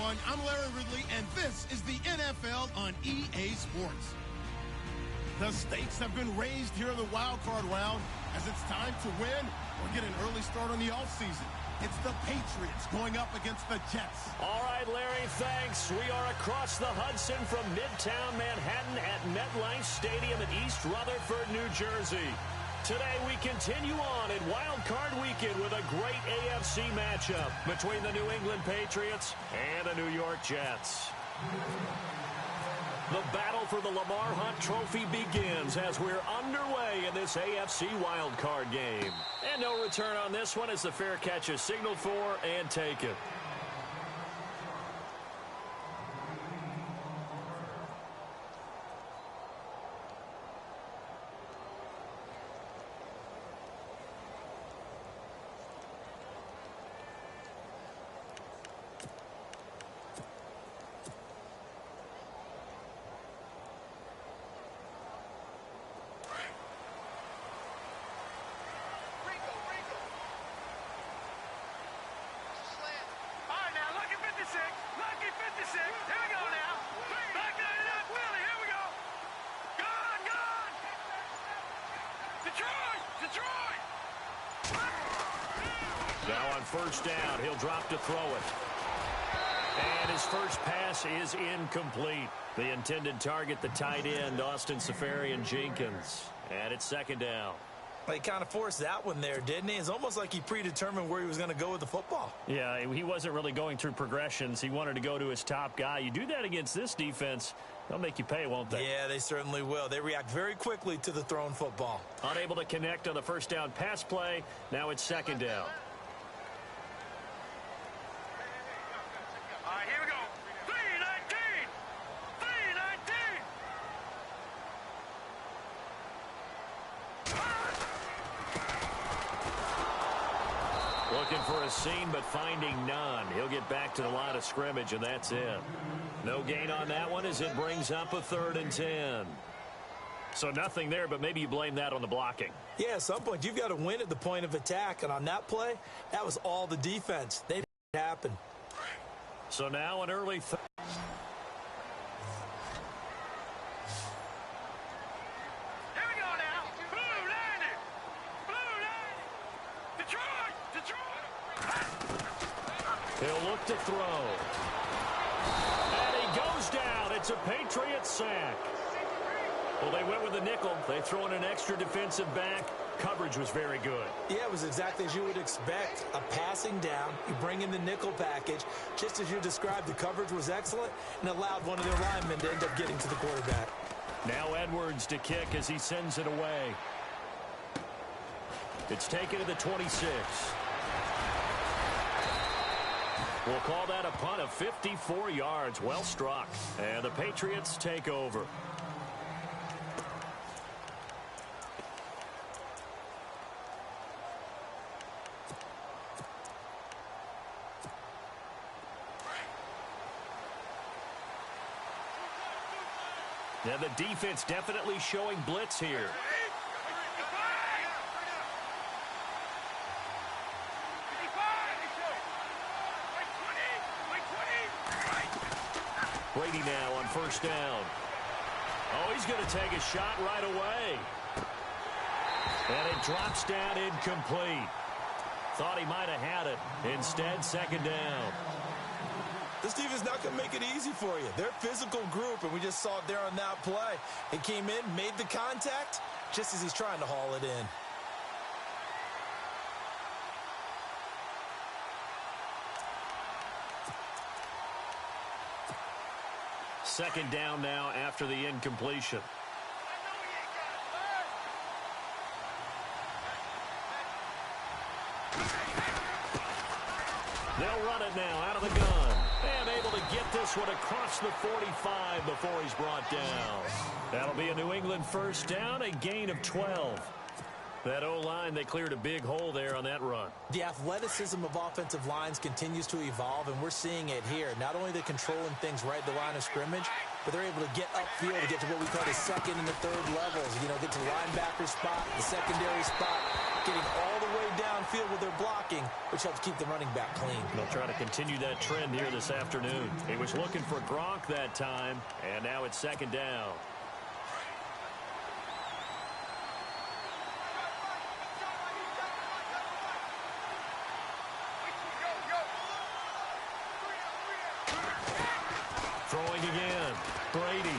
everyone. I'm Larry Ridley, and this is the NFL on EA Sports. The stakes have been raised here in the wild card round as it's time to win or get an early start on the offseason. It's the Patriots going up against the Jets. All right, Larry, thanks. We are across the Hudson from Midtown Manhattan at MetLife Stadium in East Rutherford, New Jersey. Today we continue on in Wild Card Weekend with a great AFC matchup between the New England Patriots and the New York Jets. The battle for the Lamar Hunt Trophy begins as we're underway in this AFC Wild Card game. And no return on this one as the fair catch is signaled for and taken. Now on first down, he'll drop to throw it. And his first pass is incomplete. The intended target, the tight end, Austin Seferian-Jenkins. And it's second down. Well, he kind of forced that one there, didn't he? It's almost like he predetermined where he was going to go with the football. Yeah, he wasn't really going through progressions. He wanted to go to his top guy. You do that against this defense, they'll make you pay, won't they? Yeah, they certainly will. They react very quickly to the thrown football. Unable to connect on the first down pass play. Now it's second down. All right, here we go. 3-19. 3-19. Looking for a seam, but finding none. He'll get back to the line of scrimmage, and that's it. No gain on that one as it brings up a 3rd and 10. So nothing there, but maybe you blame that on the blocking. Yeah, at some point, you've got to win at the point of attack. And on that play, that was all the defense. They didn't happen. So now an early Here we go now. Blue 90. Blue 90. Detroit. He'll look to throw. And he goes down. It's a Patriots sack. Well, they went with a nickel. They throw in an extra defensive back. Coverage was very good. Yeah, it was exactly as you would expect. A passing down. You bring in the nickel package. Just as you described, the coverage was excellent and allowed one of their linemen to end up getting to the quarterback. Now Edwards to kick as he sends it away. It's taken to the 26. We'll call that a punt of 54 yards. Well struck. And the Patriots take over. Now the defense definitely showing blitz here. Brady now on first down. Oh, he's going to take a shot right away. And it drops down incomplete. Thought he might have had it. Instead, second down. This defense is not going to make it easy for you. They're a physical group, and we just saw it there on that play. He came in, made the contact, just as he's trying to haul it in. Second down now after the incompletion. They'll run it now out of the gun. And able to get this one across the 45 before he's brought down. That'll be a New England first down, a gain of 12. That O-line, they cleared a big hole there on that run. The athleticism of offensive lines continues to evolve, and we're seeing it here. Not only they're controlling things right at the line of scrimmage, but they're able to get upfield to get to what we call the second and the third levels. You know, get to the linebacker spot, the secondary spot, getting all the way downfield with their blocking, which helps keep the running back clean. They'll try to continue that trend here this afternoon. He was looking for Gronk that time, and now it's second down. Throwing again. Brady.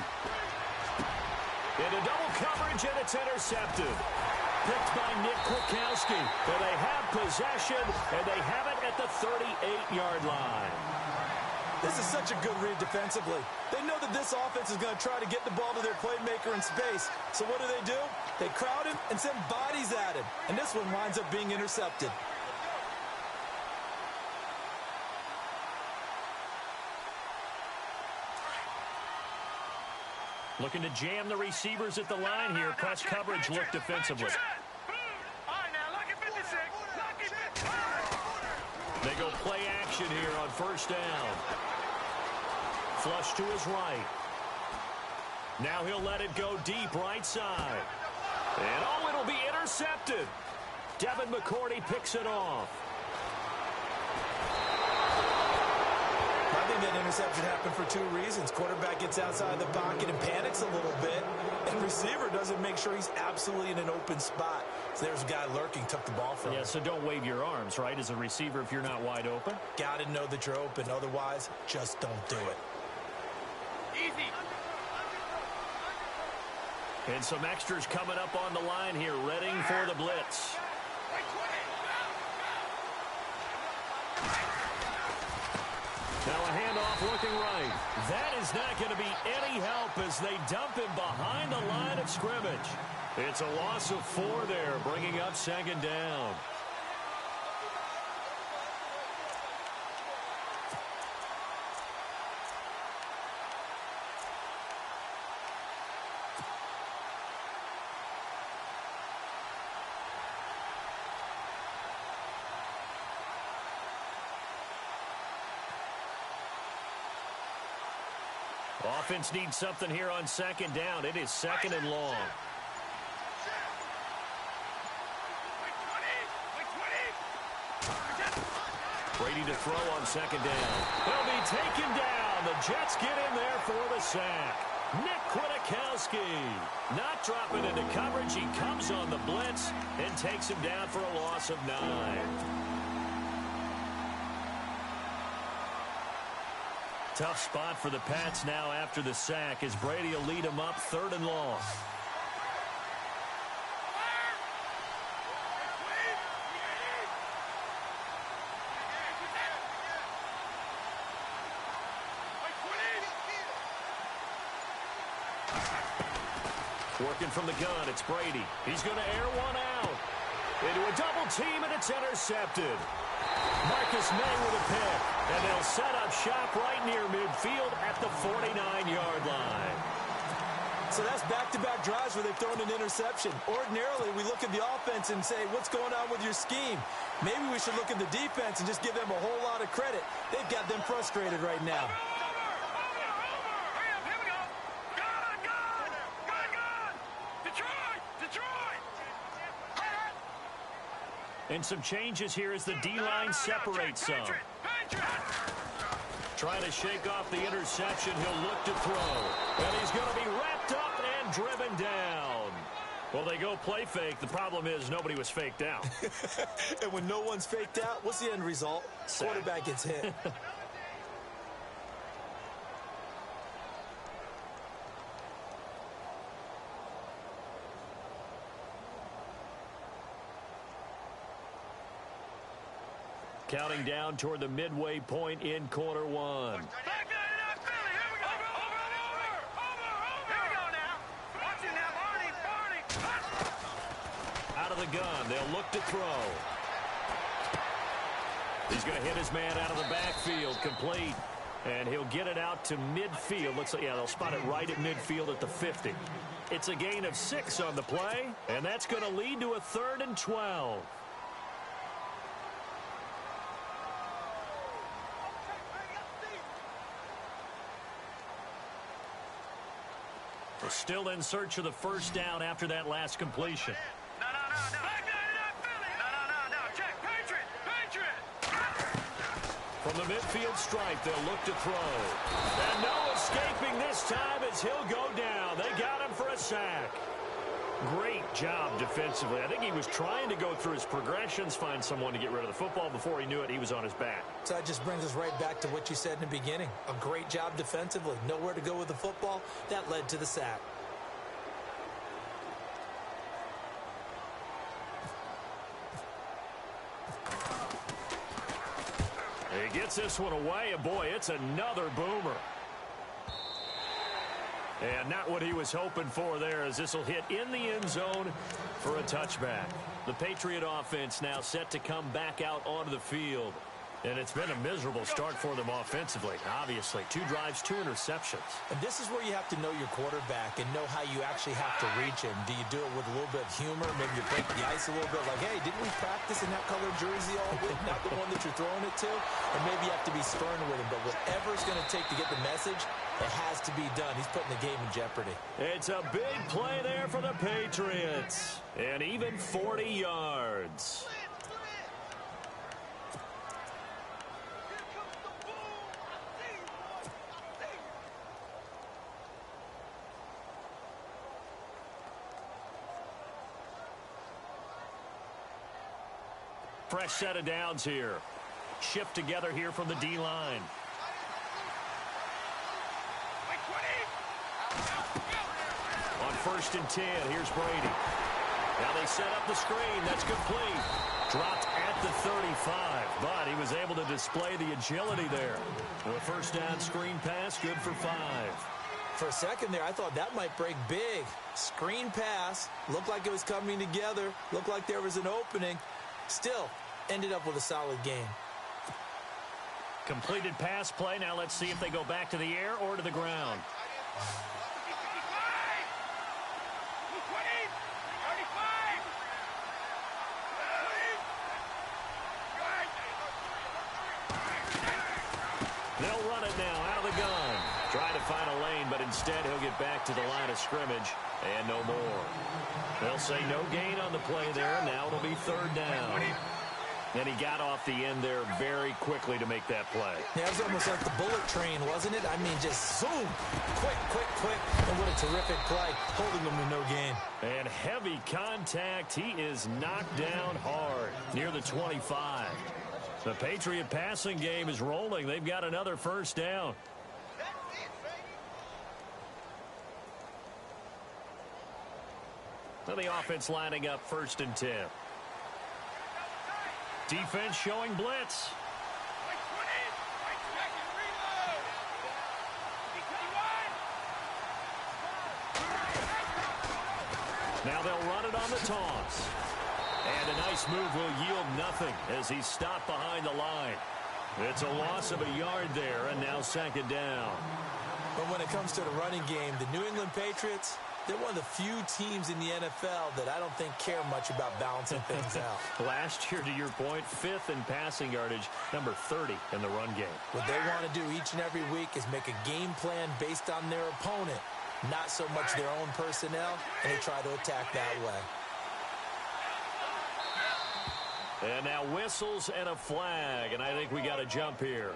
Into double coverage, and it's intercepted. Picked by Nick Kwiatkowski. And they have possession, and they have it at the 38-yard line. This is such a good read defensively. They know that this offense is going to try to get the ball to their playmaker in space. So what do? They crowd him and send bodies at him. And this one winds up being intercepted. Looking to jam the receivers at the line here. Press coverage look defensively. All right, now, lucky 56. Lucky 56. They go play action here on first down. Flush to his right. Now he'll let it go deep right side. And oh, it'll be intercepted. Devin McCourty picks it off. I think that interception happened for two reasons. Quarterback gets outside the pocket and panics a little bit, and receiver doesn't make sure he's absolutely in an open spot. So there's a guy lurking, took the ball from him. Yeah, so don't wave your arms, right, as a receiver if you're not wide open. Got to know that you're open. Otherwise, just don't do it. Easy. And some extras coming up on the line here, readying for the blitz. Now a handoff looking right. That is not going to be any help as they dump him behind the line of scrimmage. It's a loss of 4 there, bringing up second down. Offense needs something here on second down. It is second and long. Brady to throw on second down. He'll be taken down. The Jets get in there for the sack. Nick Kwiatkowski not dropping into coverage. He comes on the blitz and takes him down for a loss of 9. Tough spot for the Pats now after the sack as Brady will lead them up 3rd and long. Working from the gun, it's Brady. He's going to air one out. Into a double team, and it's intercepted. Marcus May with a pick, and they'll set up shop right near midfield at the 49-yard line. So that's back-to-back drives where they've thrown an interception. Ordinarily, we look at the offense and say, what's going on with your scheme? Maybe we should look at the defense and just give them a whole lot of credit. They've got them frustrated right now. And some changes here as the D-line separates some. Trying to shake off the interception. He'll look to throw. And he's going to be wrapped up and driven down. Well, they go play fake. The problem is nobody was faked out. And when no one's faked out, what's the end result? Sack. Quarterback gets hit. Counting down toward the midway point in quarter 1. Out of the gun, they'll look to throw. He's going to hit his man out of the backfield, complete. And he'll get it out to midfield. Looks like, yeah, they'll spot it right at midfield at the 50. It's a gain of 6 on the play, and that's going to lead to a 3rd and 12. We're still in search of the first down after that last completion. No. Check. Patriot. From the midfield stripe, they'll look to throw. And no escaping this time as he'll go down. They got him for a sack. Great job defensively. I think he was trying to go through his progressions, find someone to get rid of the football. Before he knew it, he was on his back. So that just brings us right back to what you said in the beginning. A great job defensively. Nowhere to go with the football. That led to the sack. He gets this one away, and boy, it's another boomer. And not what he was hoping for there, as this will hit in the end zone for a touchback. The Patriot offense now set to come back out onto the field. And it's been a miserable start for them offensively, obviously. 2 drives, 2 interceptions. And this is where you have to know your quarterback and know how you actually have to reach him. Do you do it with a little bit of humor? Maybe you break the ice a little bit, like, hey, didn't we practice in that colored jersey all week? Not the one that you're throwing it to. And maybe you have to be stern with him. But whatever it's going to take to get the message, it has to be done. He's putting the game in jeopardy. It's a big play there for the Patriots. And even 40 yards. Fresh set of downs here. Shift together here from the D-line. On 1st and 10, here's Brady. Now they set up the screen. That's complete. Dropped at the 35, but he was able to display the agility there. A first down screen pass, good for 5. For a second there, I thought that might break big. Screen pass. Looked like it was coming together. Looked like there was an opening. Still, ended up with a solid game. Completed pass play. Now let's see if they go back to the air or to the ground. They'll run it now out of the gun. Trying to find a lane, but instead he'll get back to the line of scrimmage and no more. They'll say no gain on the play there. Now it'll be 3rd down. And he got off the end there very quickly to make that play. Yeah, it was almost like the bullet train, wasn't it? I mean, just zoom. Quick. And what a terrific play. Holding them to no gain. And heavy contact. He is knocked down hard near the 25. The Patriot passing game is rolling. They've got another first down. So the offense lining up 1st and 10. Defense showing blitz. Now they'll run it on the toss. And a nice move will yield nothing as he's stopped behind the line. It's a loss of a yard there, and now 2nd down. But when it comes to the running game, the New England Patriots, they're one of the few teams in the NFL that I don't think care much about balancing things out. Last year, to your point, 5th in passing yardage, number 30 in the run game. What they want to do each and every week is make a game plan based on their opponent, not so much their own personnel, and they try to attack that way. And now whistles and a flag, and I think we got a jump here.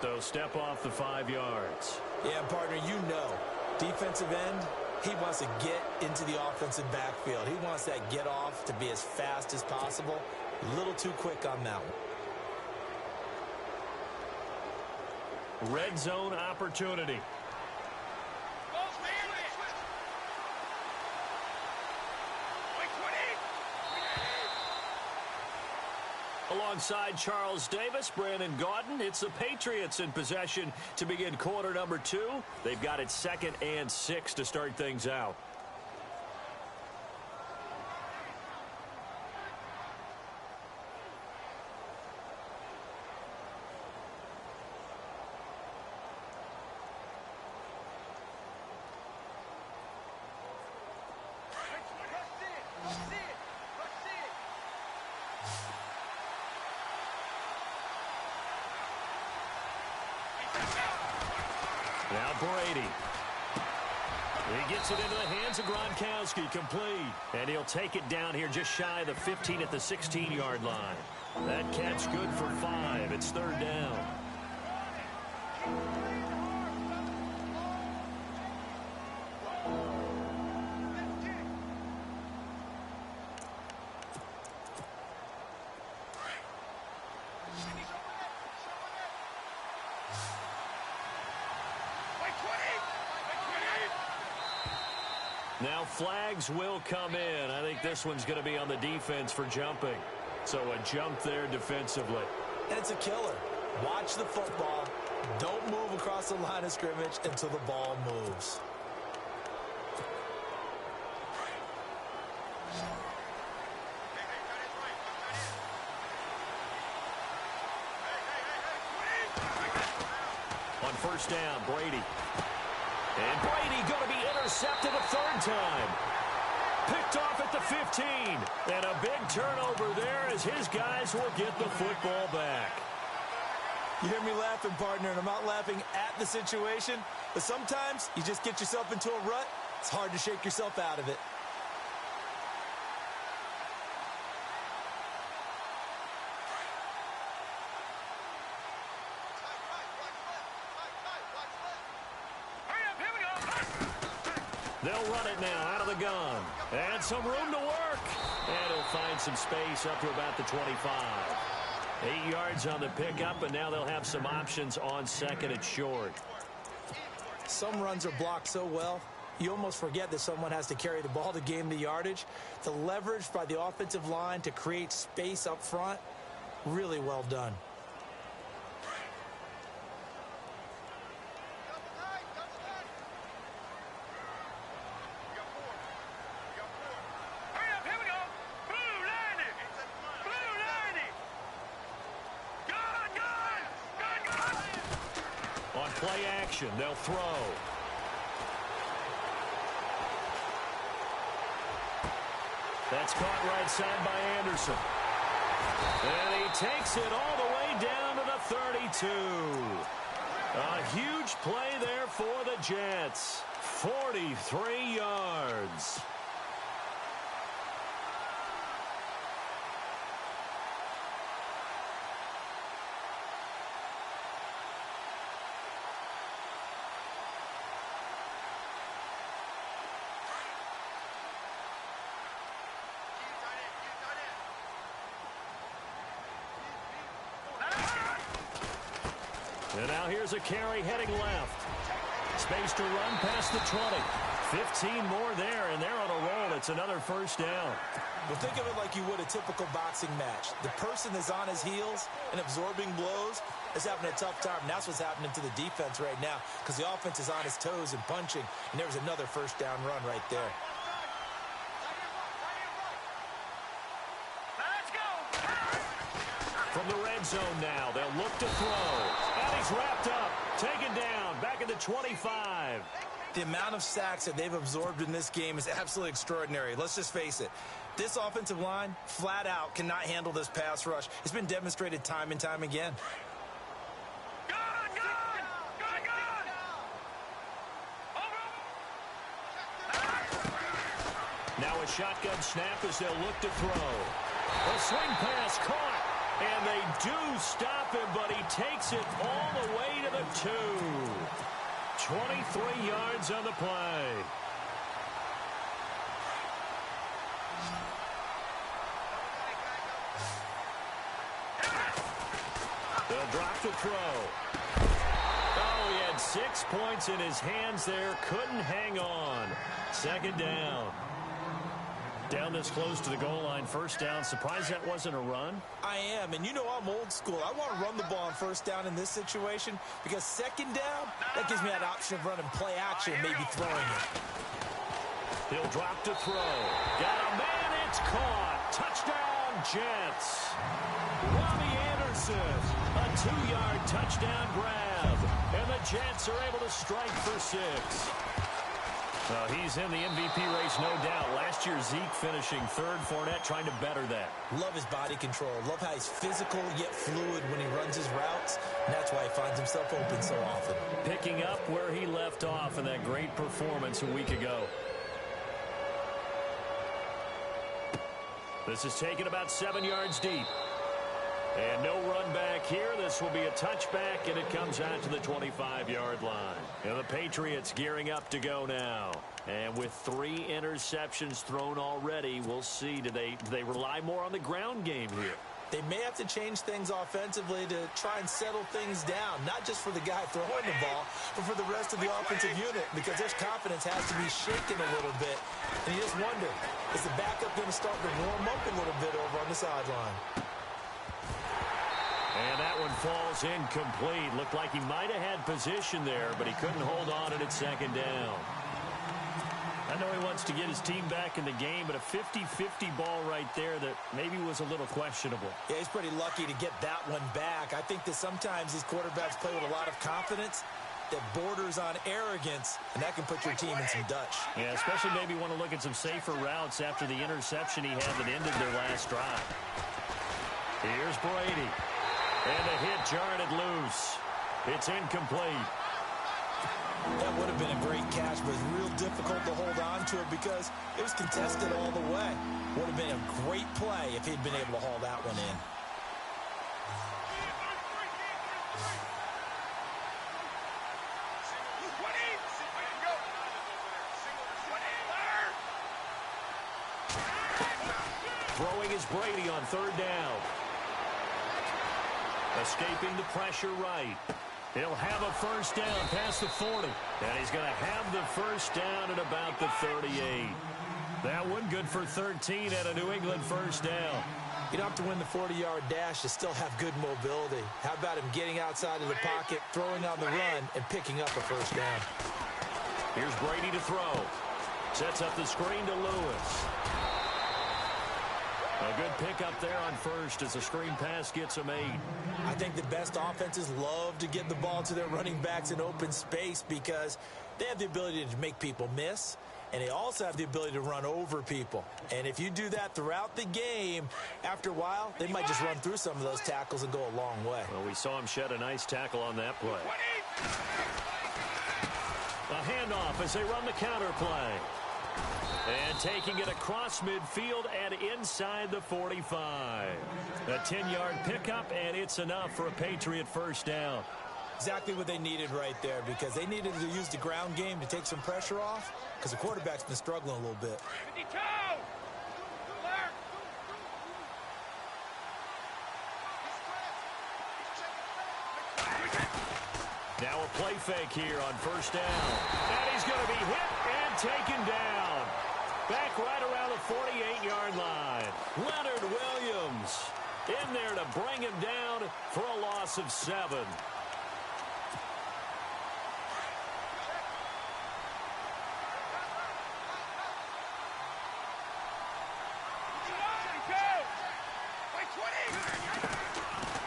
So step off the 5 yards. Yeah, partner, you know, defensive end, he wants to get into the offensive backfield. He wants that get off to be as fast as possible. A little too quick on that one. Red zone opportunity. Alongside Charles Davis, Brandon Gaudin, it's the Patriots in possession to begin quarter number 2. They've got it 2nd and 6 to start things out. Now Brady. He gets it into the hands of Gronkowski, complete. And he'll take it down here just shy of the 15 at the 16-yard line. That catch good for 5. It's third down. Now flags will come in. I think this one's going to be on the defense for jumping. So a jump there defensively. And it's a killer. Watch the football. Don't move across the line of scrimmage until the ball moves. On first down, Brady. And Brady going to be intercepted a third time. Picked off at the 15. And a big turnover there as his guys will get the football back. You hear me laughing, partner, and I'm not laughing at the situation. But sometimes you just get yourself into a rut. It's hard to shake yourself out of it. They'll run it now out of the gun. And some room to work. And he'll find some space up to about the 25. 8 yards on the pickup, and now they'll have some options on second and short. Some runs are blocked so well, you almost forget that someone has to carry the ball to gain the yardage. The leverage by the offensive line to create space up front, really well done. Play action. They'll throw. That's caught right side by Anderson. And he takes it all the way down to the 32. A huge play there for the Jets. 43 yards. And now here's a carry heading left. Space to run past the 20. 15 more there, and they're on a roll. It's another first down. Well, think of it like you would a typical boxing match. The person is on his heels and absorbing blows is having a tough time. And that's what's happening to the defense right now because the offense is on his toes and punching. And there was another first down run right there. From the red zone now, they'll look to throw. And he's wrapped up, taken down, back at the 25. The amount of sacks that they've absorbed in this game is absolutely extraordinary. Let's just face it. This offensive line, flat out, cannot handle this pass rush. It's been demonstrated time and time again. Now a shotgun snap as they'll look to throw. A swing pass caught. And they do stop him, but he takes it all the way to the 2. 23 yards on the play. They'll drop the throw. Oh, he had 6 points in his hands there. Couldn't hang on. Second down. Down this close to the goal line, first down. Surprised that wasn't a run? I am, and you know I'm old school. I want to run the ball on first down in this situation because second down, that gives me that option of running play action, maybe throwing it. He'll drop to throw. Got a man, it's caught. Touchdown, Jets. Robbie Anderson, a 2-yard touchdown grab. And the Jets are able to strike for 6. He's in the MVP race, no doubt. Last year, Zeke finishing third. Fournette trying to better that. Love his body control. Love how he's physical yet fluid when he runs his routes. And that's why he finds himself open so often. Picking up where he left off in that great performance a week ago. This is taken about 7 yards deep. And no run back here. This will be a touchback, and it comes out to the 25-yard line. And the Patriots gearing up to go now. And with 3 interceptions thrown already, we'll see. Do they rely more on the ground game here? They may have to change things offensively to try and settle things down, not just for the guy throwing the ball, but for the rest of the offensive unit, because their confidence has to be shaken a little bit. And you just wonder, is the backup going to start to warm up a little bit over on the sideline? And that one falls incomplete. Looked like he might have had position there, but he couldn't hold on at second down. I know he wants to get his team back in the game, but a 50-50 ball right there that maybe was a little questionable. Yeah, he's pretty lucky to get that one back. I think that sometimes these quarterbacks play with a lot of confidence that borders on arrogance, and that can put your team in some Dutch. Yeah, especially maybe want to look at some safer routes after the interception he had that ended their last drive. Here's Brady. And the hit jarred it loose. It's incomplete. That would have been a great catch, but it's real difficult to hold on to it because it was contested all the way. Would have been a great play if he'd been able to haul that one in. Throwing is Brady on third down. Escaping the pressure right. He'll have a first down past the 40. And he's going to have the first down at about the 38. That one good for 13 at a New England first down. You don't have to win the 40-yard dash to still have good mobility. How about him getting outside of the pocket, throwing on the run, and picking up a first down? Here's Brady to throw. Sets up the screen to Lewis. A good pickup there on first as the screen pass gets a made. I think the best offenses love to get the ball to their running backs in open space because they have the ability to make people miss, and they also have the ability to run over people. And if you do that throughout the game, after a while, they might just run through some of those tackles and go a long way. Well, we saw him shed a nice tackle on that play. A handoff as they run the counter play. And taking it across midfield and inside the 45. A 10-yard pickup, and it's enough for a Patriot first down. Exactly what they needed right there because they needed to use the ground game to take some pressure off because the quarterback's been struggling a little bit. Now a play fake here on first down. And he's going to be hit and taken down. Back right around the 48-yard line. Leonard Williams in there to bring him down for a loss of 7.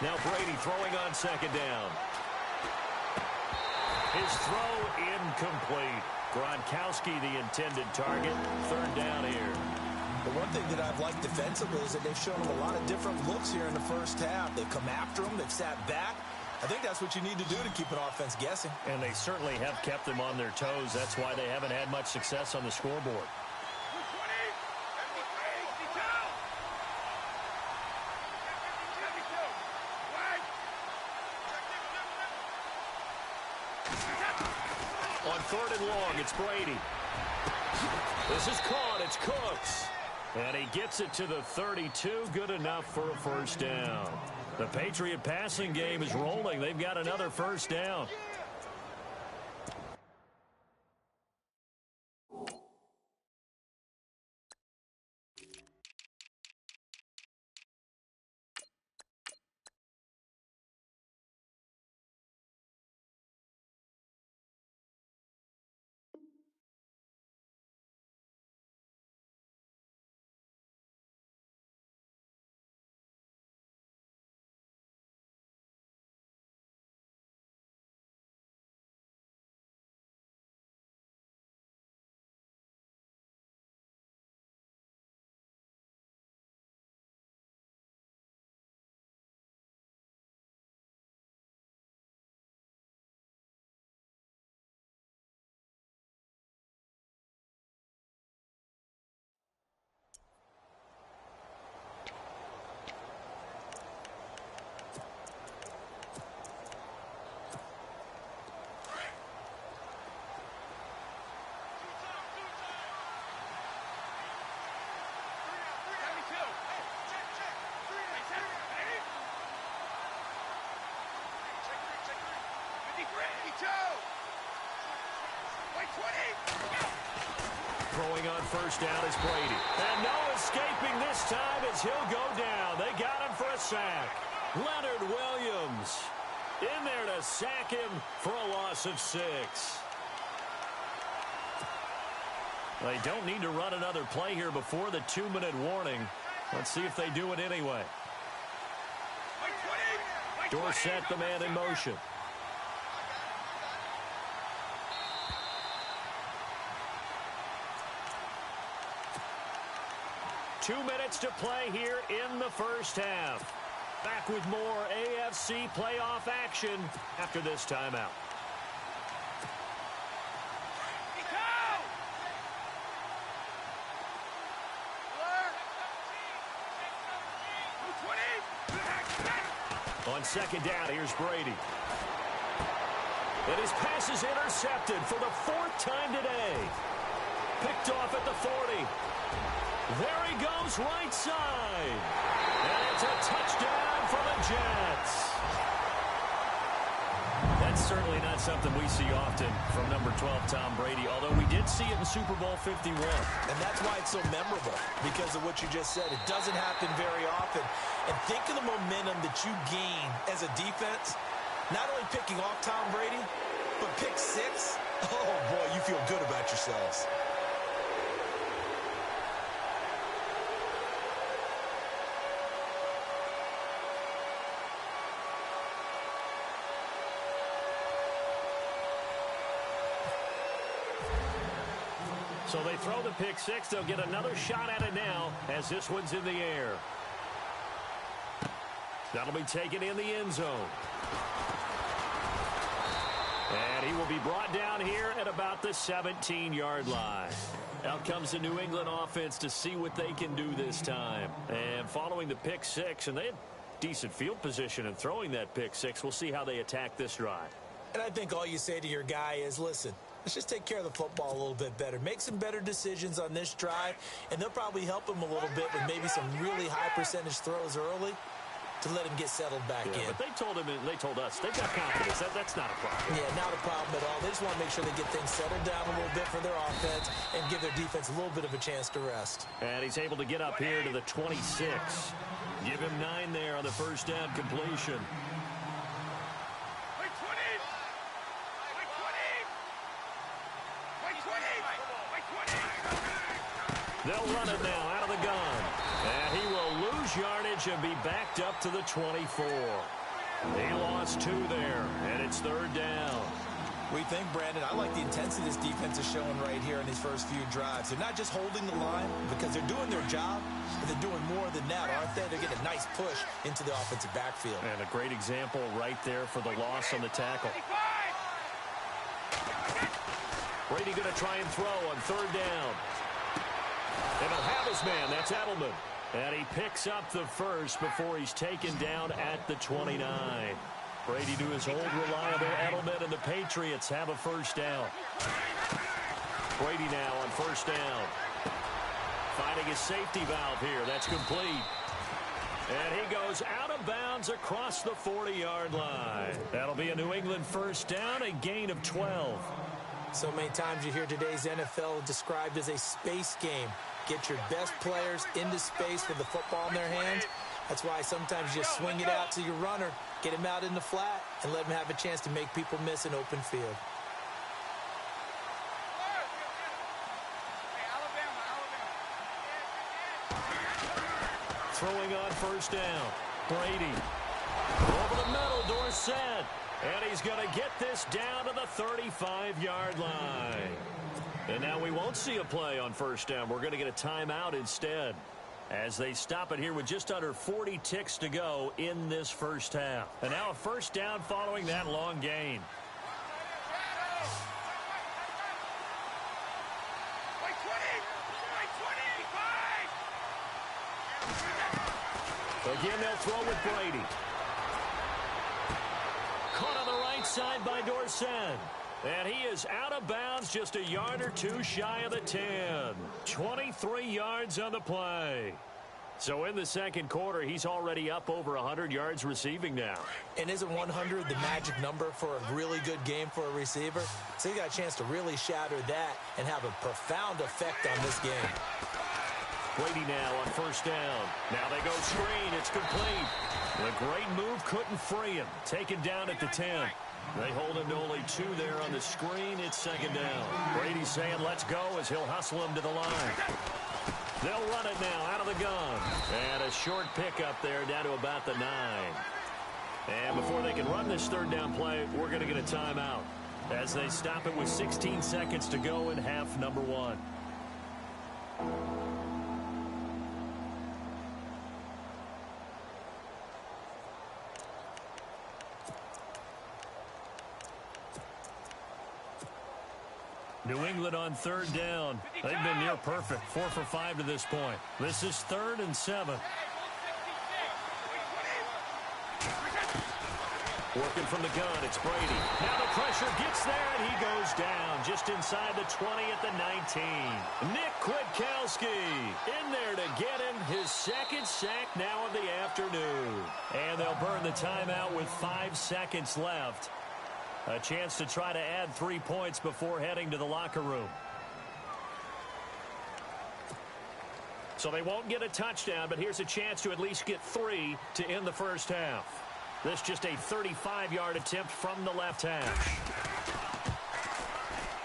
Now Brady throwing on second down. His throw incomplete. Gronkowski the intended target. Third down here. The one thing that I've liked defensively is that they've shown them a lot of different looks here in the first half. They've come after them. They've sat back. I think that's what you need to do to keep an offense guessing. And they certainly have kept them on their toes. That's why they haven't had much success on the scoreboard. On third and long, it's Brady. This is caught. It's Cooks. And he gets it to the 32. Good enough for a first down. The Patriot passing game is rolling. They've got another first down. Throwing on first down is Brady. And no escaping this time as he'll go down. They got him for a sack. Leonard Williams in there to sack him for a loss of 6. They don't need to run another play here before the 2-minute warning. Let's see if they do it anyway. Dorsett, the man in motion. Two minutes to play here in the first half. Back with more AFC playoff action after this timeout. On second down, here's Brady. And his pass is intercepted for the 4th time today. Picked off at the 40. There he goes, right side. And it's a touchdown for the Jets. That's certainly not something we see often from number 12, Tom Brady, although we did see it in Super Bowl 51. And that's why it's so memorable, because of what you just said. It doesn't happen very often. And think of the momentum that you gain as a defense, not only picking off Tom Brady, but pick 6. Oh, boy, you feel good about yourselves. So they throw the pick 6. They'll get another shot at it now as this one's in the air. That'll be taken in the end zone. And he will be brought down here at about the 17-yard line. Out comes the New England offense to see what they can do this time. And following the pick 6, and they had decent field position in throwing that pick 6. We'll see how they attack this drive. And I think all you say to your guy is, listen, let's just take care of the football a little bit better. Make some better decisions on this drive, and they'll probably help him a little bit with maybe some really high percentage throws early to let him get settled back in. But they told him, and they told us, they've got confidence. That's not a problem. Yeah, not a problem at all. They just want to make sure they get things settled down a little bit for their offense and give their defense a little bit of a chance to rest. And he's able to get up here to the 26. Give him 9 there on the first down completion. They'll run it now out of the gun. And he will lose yardage and be backed up to the 24. He lost 2 there, and it's 3rd down. We think, Brandon, I like the intensity this defense is showing right here in these first few drives. They're not just holding the line because they're doing their job, but they're doing more than that, aren't they? They're getting a nice push into the offensive backfield. And a great example right there for the loss on the tackle. Brady going to try and throw on 3rd down. And he'll have his man. That's Edelman. And he picks up the first before he's taken down at the 29. Brady to his old reliable Edelman, and the Patriots have a first down. Brady now on first down. Finding his safety valve here. That's complete. And he goes out of bounds across the 40-yard line. That'll be a New England first down, a gain of 12. So many times you hear today's NFL described as a space game. Get your best players into space with the football in their hands. That's why sometimes you just swing it out to your runner, get him out in the flat, and let him have a chance to make people miss an open field. Throwing on first down. Brady. Over the middle, Dorsett. And he's going to get this down to the 35-yard line. And now we won't see a play on first down. We're going to get a timeout instead as they stop it here with just under 40 ticks to go in this first half. And now a first down following that long gain. Again, they'll throw with Brady. Caught on the right side by Dorsett. And he is out of bounds just a yard or 2 shy of the 10. 23 yards on the play. So in the second quarter, he's already up over 100 yards receiving now. And isn't 100 the magic number for a really good game for a receiver? So he got a chance to really shatter that and have a profound effect on this game. Brady now on first down. Now they go screen. It's complete. The great move couldn't free him. Taken down at the 10. They hold him to only 2 there on the screen. It's second down. Brady's saying let's go as he'll hustle him to the line. They'll run it now out of the gun. And a short pickup there down to about the 9. And before they can run this third down play, we're going to get a timeout as they stop it with 16 seconds to go in half number 1. New England on third down. They've been near perfect. 4 for 5 to this point. This is 3rd and 7. Working from the gun, it's Brady. Now the pressure gets there, and he goes down just inside the 20 at the 19. Nick Kwiatkowski in there to get him his second sack now of the afternoon. And they'll burn the timeout with 5 seconds left. A chance to try to add 3 points before heading to the locker room. So they won't get a touchdown, but here's a chance to at least get 3 to end the first half. This just a 35-yard attempt from the left hash.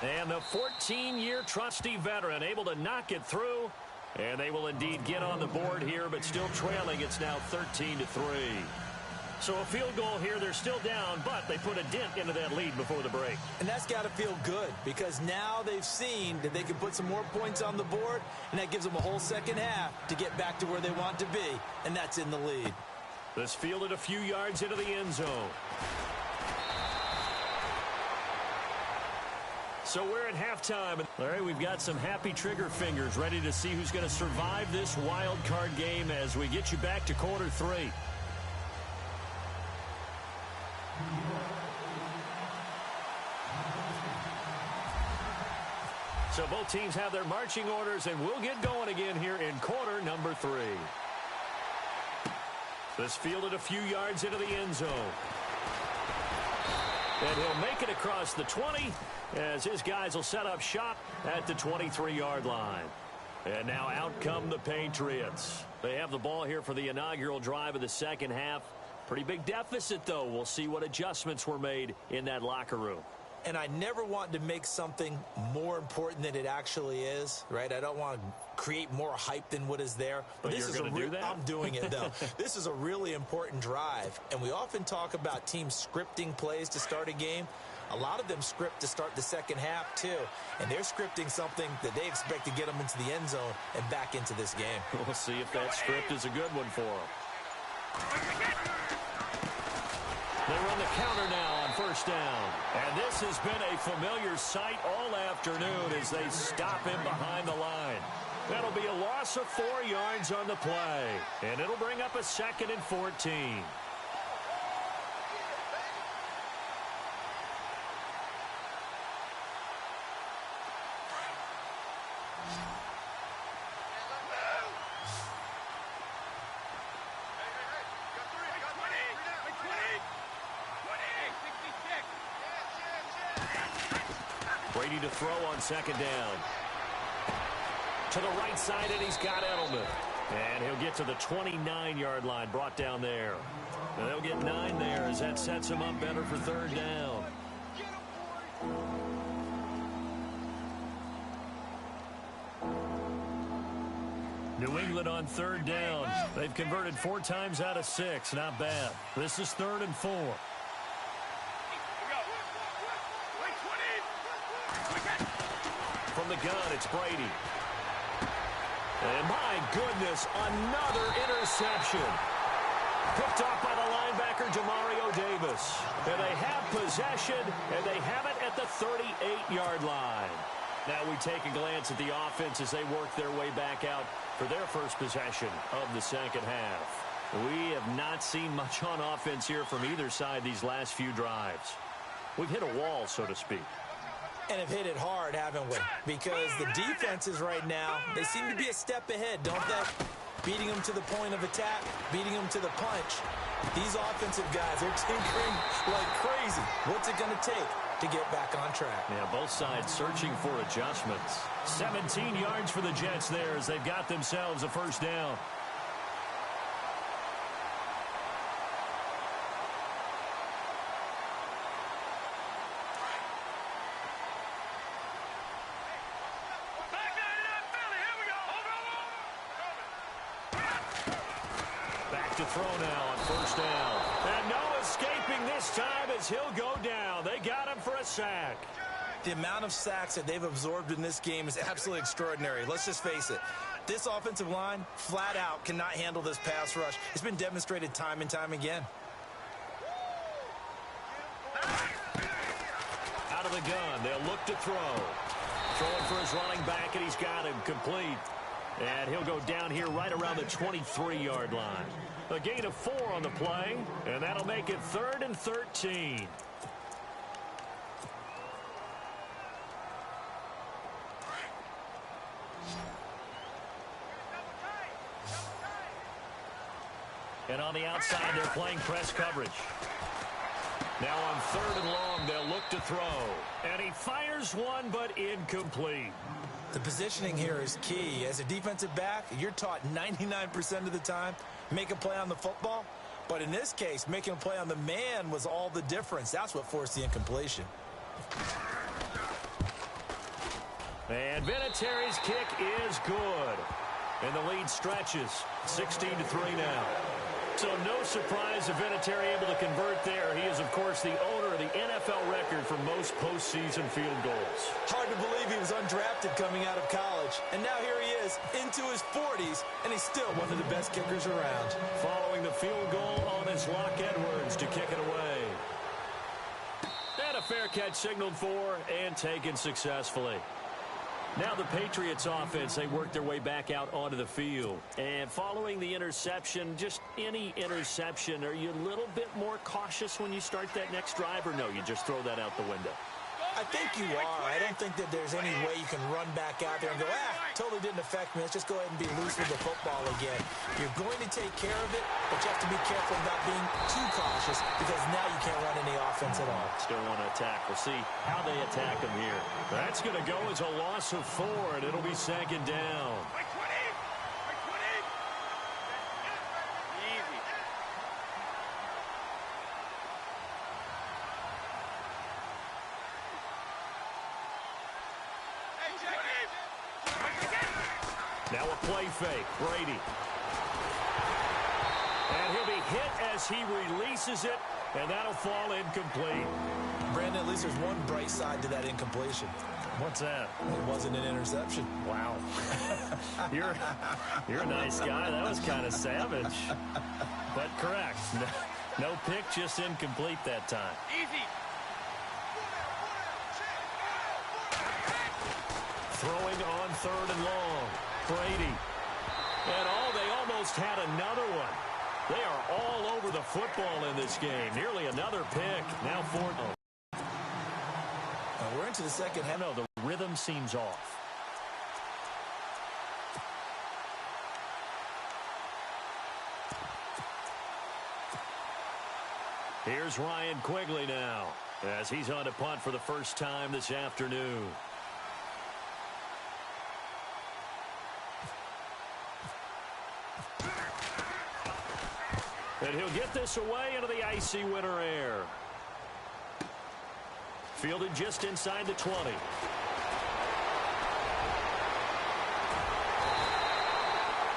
And the 14-year trusty veteran able to knock it through. And they will indeed get on the board here, but still trailing. It's now 13-3. So a field goal here, they're still down, but they put a dent into that lead before the break. And that's got to feel good because now they've seen that they can put some more points on the board, and that gives them a whole second half to get back to where they want to be, and that's in the lead. This fielded a few yards into the end zone. So we're at halftime. All right, we've got some happy trigger fingers ready to see who's going to survive this wild card game as we get you back to quarter 3. So both teams have their marching orders, and we'll get going again here in quarter number 3. This fielded a few yards into the end zone. And he'll make it across the 20 as his guys will set up shop at the 23-yard line. And now out come the Patriots. They have the ball here for the inaugural drive of the second half. Pretty big deficit, though. We'll see what adjustments were made in that locker room. And I never want to make something more important than it actually is, right? I don't want to create more hype than what is there. But this is do that? I'm doing it, though. This is a really important drive. And we often talk about teams scripting plays to start a game. A lot of them script to start the second half, too. And they're scripting something that they expect to get them into the end zone and back into this game. We'll see if that script is a good one for them. They run the counter now on first down. And this has been a familiar sight all afternoon as they stop him behind the line. That'll be a loss of 4 yards on the play. And it'll bring up a 2nd and 14. Brady to throw on second down. To the right side, and he's got Edelman. And he'll get to the 29-yard line, brought down there. And they'll get 9 there as that sets him up better for third down. New England on third down. They've converted 4 times out of 6. Not bad. This is 3rd and 4. From the gun, it's Brady. And my goodness, another interception. Picked off by the linebacker, Demario Davis. And they have possession, and they have it at the 38-yard line. Now we take a glance at the offense as they work their way back out for their first possession of the second half. We have not seen much on offense here from either side these last few drives. We've hit a wall, so to speak. And have hit it hard, haven't we? Because the defenses right now, they seem to be a step ahead, don't they? beating them to the point of attack, beating them to the punch. These offensive guys are tinkering like crazy. What's it going to take to get back on track? Yeah, both sides searching for adjustments. 17 yards for the Jets there as they've got themselves a first down. Back to throw now on first down. And no escaping this time as he'll go down. They got him for a sack. The amount of sacks that they've absorbed in this game is absolutely extraordinary. Let's just face it. This offensive line, flat out, cannot handle this pass rush. It's been demonstrated time and time again. Out of the gun, they'll look to throw. Throwing for his running back, and he's got him complete. And he'll go down here right around the 23-yard line. A gain of 4 on the play, and that'll make it 3rd and 13. And on the outside, they're playing press coverage. Now on 3rd and long, they'll look to throw. And he fires one, but incomplete. The positioning here is key. As a defensive back, you're taught 99% of the time, make a play on the football. But in this case, making a play on the man was all the difference. That's what forced the incompletion. And Vinatieri's kick is good. And the lead stretches. 16-3 now. So no surprise if Vinatieri able to convert there. He is, of course, the owner of the NFL record for most postseason field goals. Hard to believe he was undrafted coming out of college. And now here he is, into his 40s, and he's still one of the best kickers around. Following the field goal on his Locke Edwards to kick it away. And a fair catch signaled for and taken successfully. Now the Patriots offense, they work their way back out onto the field. And following the interception, just any interception, are you a little bit more cautious when you start that next drive, or no, you just throw that out the window? I think you are. I don't think that there's any way you can run back out there and go, totally didn't affect me. Let's just go ahead and be loose with the football again. You're going to take care of it, but you have to be careful about being too cautious because now you can't run any offense at all. Still want to attack. We'll see how they attack him here. That's going to go as a loss of 4, and it'll be 2nd down. Now a play fake. Brady. And he'll be hit as he releases it, and that'll fall incomplete. Brandon, at least there's one bright side to that incompletion. What's that? It wasn't an interception. Wow. You're a nice guy. That was kind of savage. But correct. No pick, just incomplete that time. Easy. Throwing on 3rd and long. Brady. And they almost had another one. They are all over the football in this game. Nearly another pick. Now 4. We're into the second half. No, the rhythm seems off. Here's Ryan Quigley now as he's on to punt for the first time this afternoon. And he'll get this away into the icy winter air. Fielded just inside the 20.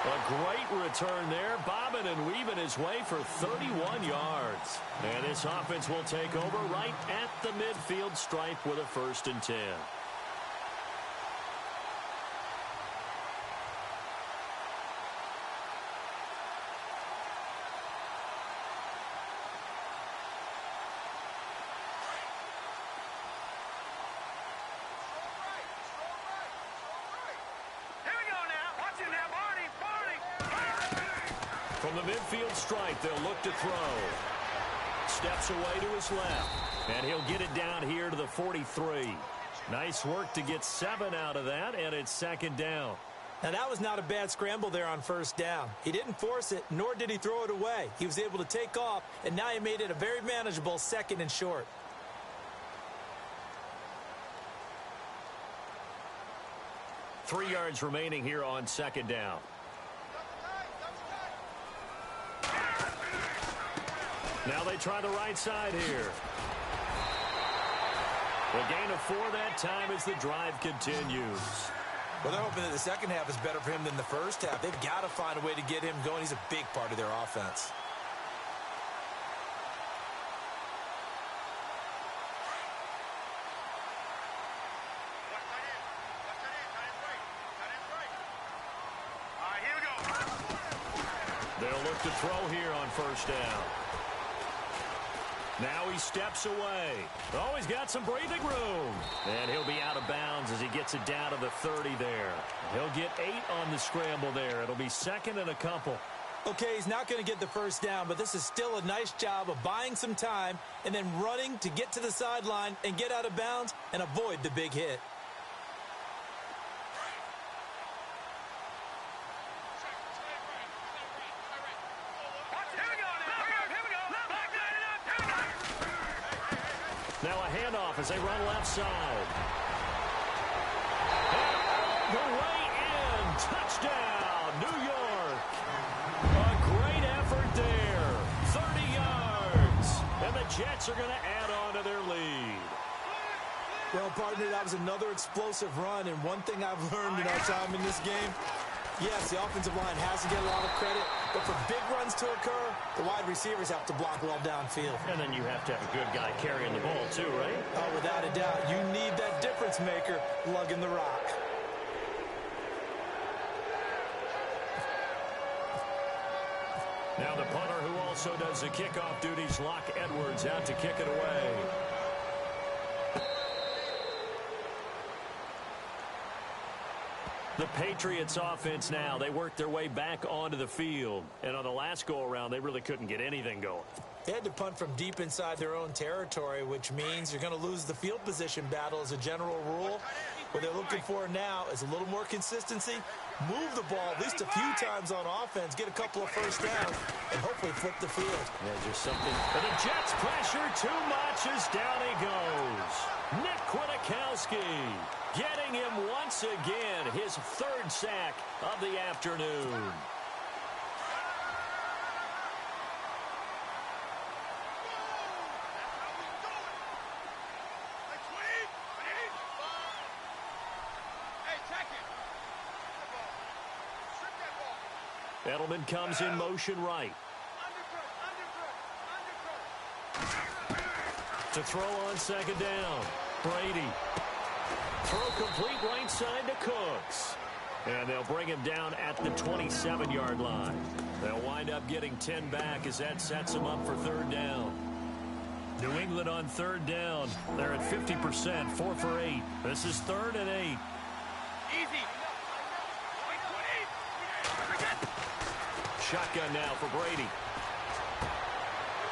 A great return there, bobbing and weaving his way for 31 yards. And this offense will take over right at the midfield stripe with a 1st and 10. From the midfield stripe, they'll look to throw. Steps away to his left. And he'll get it down here to the 43. Nice work to get 7 out of that, and it's 2nd down. Now, that was not a bad scramble there on first down. He didn't force it, nor did he throw it away. He was able to take off, and now he made it a very manageable 2nd and short. Three yards remaining here on 2nd down. Now they try the right side here. The gain of 4 that time as the drive continues. Well, they're hoping that the second half is better for him than the first half. They've got to find a way to get him going. He's a big part of their offense. They'll look to throw here on first down. Now he steps away. Oh, he's got some breathing room. And he'll be out of bounds as he gets it down to the 30 there. He'll get 8 on the scramble there. It'll be 2nd and a couple. Okay, he's not going to get the first down, but this is still a nice job of buying some time and then running to get to the sideline and get out of bounds and avoid the big hit. Now a handoff as they run left side. And all the way in. Touchdown, New York. A great effort there. 30 yards. And the Jets are going to add on to their lead. Well, partner, that was another explosive run, and one thing I've learned in our time in this game, yes, the offensive line has to get a lot of credit, but for big runs to occur, the wide receivers have to block well downfield. And then you have to have a good guy carrying the ball too, right? Oh, without a doubt. You need that difference maker lugging the rock. Now the punter who also does the kickoff duties, Locke Edwards, out to kick it away. The Patriots offense now, they work their way back onto the field. And on the last go-around, they really couldn't get anything going. They had to punt from deep inside their own territory, which means you're going to lose the field position battle as a general rule. What they're looking for now is a little more consistency, move the ball at least a few times on offense, get a couple of first downs, and hopefully flip the field. Yeah, just something. And the Jets pressure too much as down he goes. Nick Kwiatkowski getting him once again, his 3rd sack of the afternoon. Edelman comes in motion right. To throw on 2nd down. Brady. Throw complete right side to Cooks. And they'll bring him down at the 27-yard line. They'll wind up getting 10 back as that sets them up for 3rd down. New England on 3rd down. They're at 50%, 4 for 8. This is 3rd and 8. Easy. Shotgun now for Brady.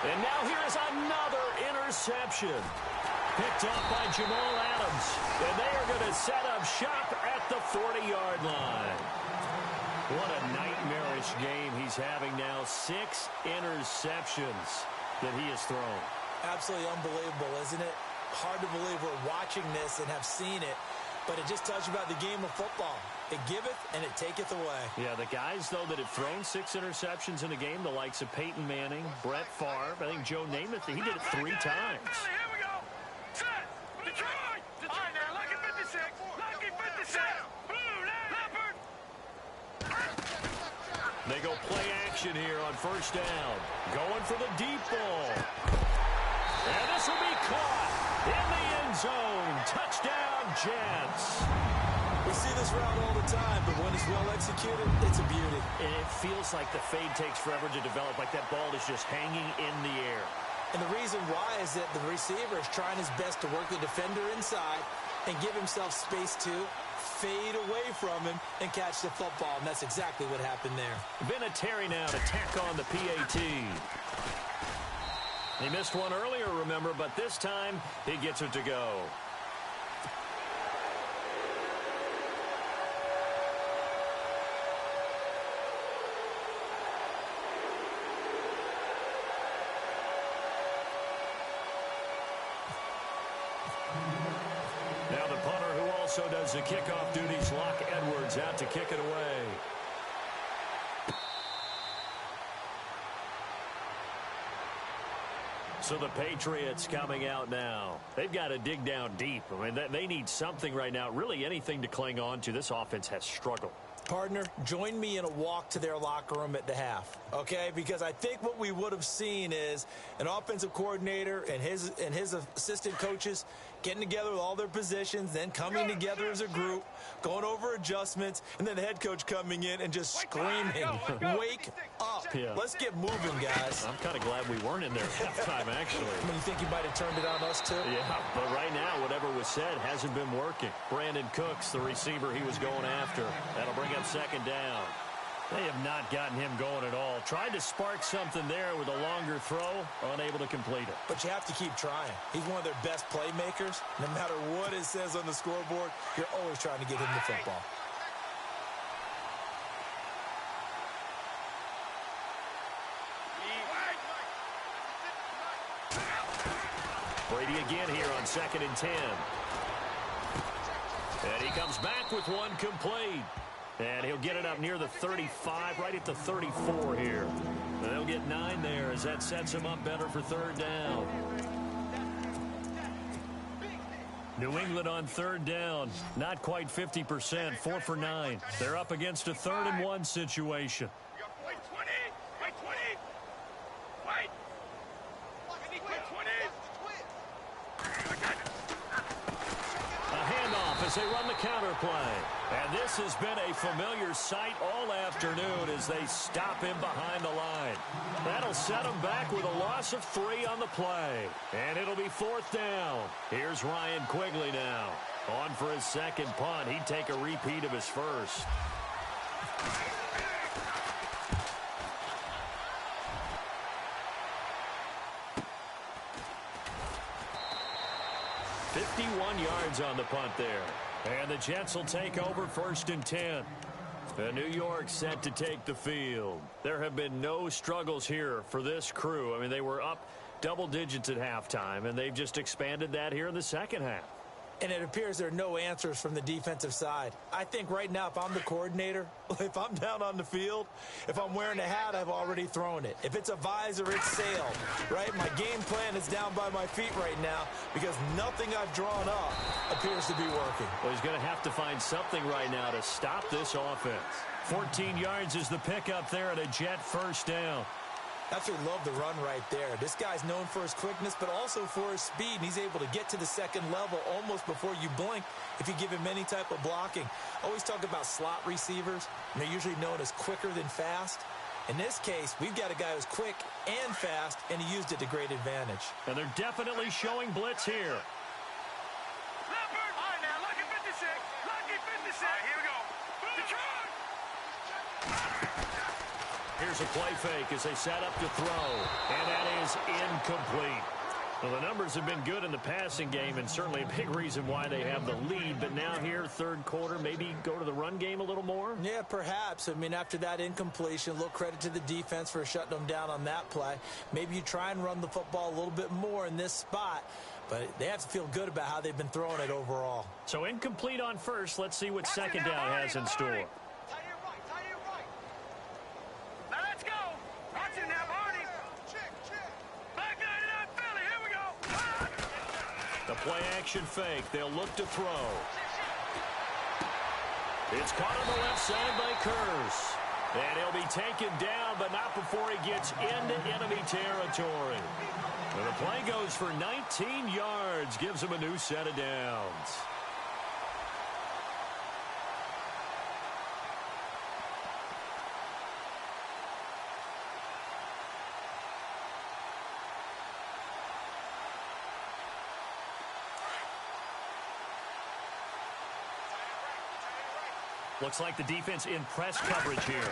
And now here is another interception. Picked off by Jamal Adams. And they are going to set up shop at the 40-yard line. What a nightmarish game he's having now. 6 interceptions that he has thrown. Absolutely unbelievable, isn't it? Hard to believe we're watching this and have seen it. But it just tells you about the game of football. It giveth and it taketh away. Yeah, the guys, though, that have thrown 6 interceptions in a game, the likes of Peyton Manning, Brett Favre, I think Joe Namath, he did it 3 times. Here we go. Set. Detroit. All right, now, lucky 56. Lucky 56. Blue, Leopard. They go play action here on 1st down. Going for the deep ball. And this will be caught in the end zone. Touchdown, Jets. We see this route all the time, but when it's well executed, it's a beauty. And it feels like the fade takes forever to develop, like that ball is just hanging in the air. And the reason why is that the receiver is trying his best to work the defender inside and give himself space to fade away from him and catch the football. And that's exactly what happened there. Vinatieri now to tack on the PAT. He missed one earlier, remember, but this time he gets it to go. so does the kickoff duties. Locke Edwards out to kick it away. So the Patriots coming out now. They've got to dig down deep. I mean, they need something right now, really anything to cling on to. This offense has struggled. Partner, join me in a walk to their locker room at the half, okay? Because I think what we would have seen is an offensive coordinator and his assistant coaches getting together with all their positions, then coming together as a group, going over adjustments, and then the head coach coming in and just screaming, wake up. Yeah. Let's get moving, guys. I'm kind of glad we weren't in there at that time, actually. I mean, you think you might have turned it on us, too? Yeah, but right now, whatever was said hasn't been working. Brandon Cooks, the receiver he was going after. That'll bring up second down. They have not gotten him going at all. Tried to spark something there with a longer throw, unable to complete it. But you have to keep trying. He's one of their best playmakers. No matter what it says on the scoreboard, you're always trying to get him the football. Brady again here on 2nd and 10. And he comes back with one complete. And he'll get it up near the 35, right at the 34 here. And they'll get 9 there as that sets him up better for 3rd down. New England on 3rd down. Not quite 50%, 4 for 9. They're up against a 3rd and 1 situation. Wait 20! Wait 20! Wait! A handoff as they run the counter play. And this has been a familiar sight all afternoon as they stop him behind the line. That'll set him back with a loss of 3 on the play. And it'll be 4th down. Here's Ryan Quigley now. On for his 2nd punt. He'd take a repeat of his first. "51 yards on the punt there. And the Jets will take over 1st and 10. New York set to take the field. There have been no struggles here for this crew. I mean, they were up double digits at halftime, and they've just expanded that here in the second half. And it appears there are no answers from the defensive side. I think right now, if I'm the coordinator, if I'm down on the field, if I'm wearing a hat, I've already thrown it. If it's a visor, it's sailed, right? My game plan is down by my feet right now because nothing I've drawn up appears to be working. Well, he's going to have to find something right now to stop this offense. 14 yards is the pickup there at a Jet 1st down. Absolutely love the run right there. This guy's known for his quickness, but also for his speed. And he's able to get to the 2nd level almost before you blink if you give him any type of blocking. I always talk about slot receivers, and they're usually known as quicker than fast. In this case, we've got a guy who's quick and fast, and he used it to great advantage. And they're definitely showing blitz here. Leopard! All right, now, lucky 56. Lucky 56. All right, here we go. Detroit! Here's a play fake as they set up to throw. And that is incomplete. Well, the numbers have been good in the passing game and certainly a big reason why they have the lead. But now here, 3rd quarter, maybe go to the run game a little more? Yeah, perhaps. I mean, after that incompletion, a little credit to the defense for shutting them down on that play. Maybe you try and run the football a little bit more in this spot. But they have to feel good about how they've been throwing it overall. So incomplete on 1st. Let's see what 2nd down has in store. Now let's go. Watch it now, Barney. Back 99 Philly. Here we go. The play action fake. They'll look to throw. It's caught on the left side by Curse. And he'll be taken down, but not before he gets into enemy territory. And the play goes for 19 yards. Gives him a new set of downs. Looks like the defense in press coverage here.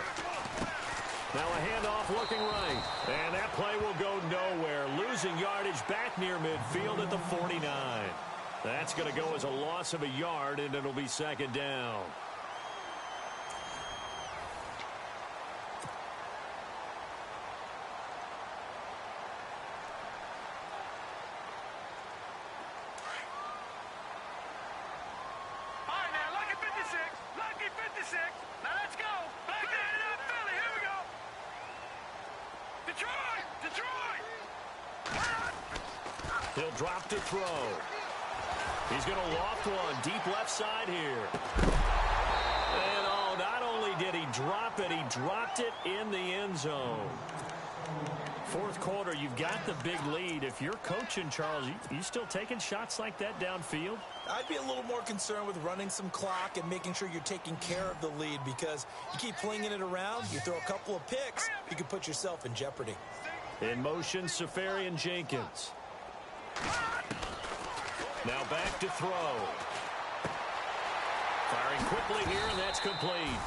Now a handoff looking right. And that play will go nowhere. Losing yardage back near midfield at the 49. That's going to go as a loss of a yard, and it'll be 2nd down. He'll drop to throw. He's going to loft one deep left side here. And oh, not only did he drop it, he dropped it in the end zone. Fourth quarter, you've got the big lead. If you're coaching, Charles, you still taking shots like that downfield? I'd be a little more concerned with running some clock and making sure you're taking care of the lead, because you keep flinging it around, you throw a couple of picks, you can put yourself in jeopardy. In motion, Safarian Jenkins. Now back to throw. Firing quickly here, and that's complete.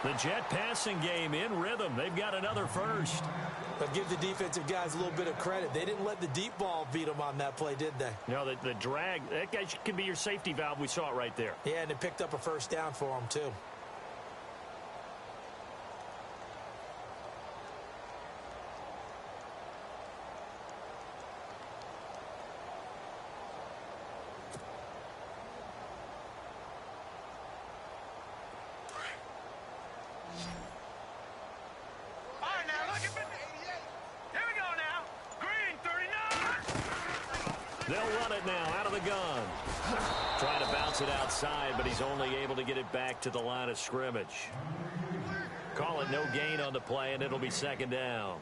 The Jet passing game in rhythm. They've got another first. But give the defensive guys a little bit of credit. They didn't let the deep ball beat them on that play, did they? No, the drag, that guy can be your safety valve. We saw it right there. Yeah, and it picked up a first down for them, too. They'll run it now out of the gun. Trying to bounce it outside, but he's only able to get it back to the line of scrimmage. Call it no gain on the play, and it'll be second down.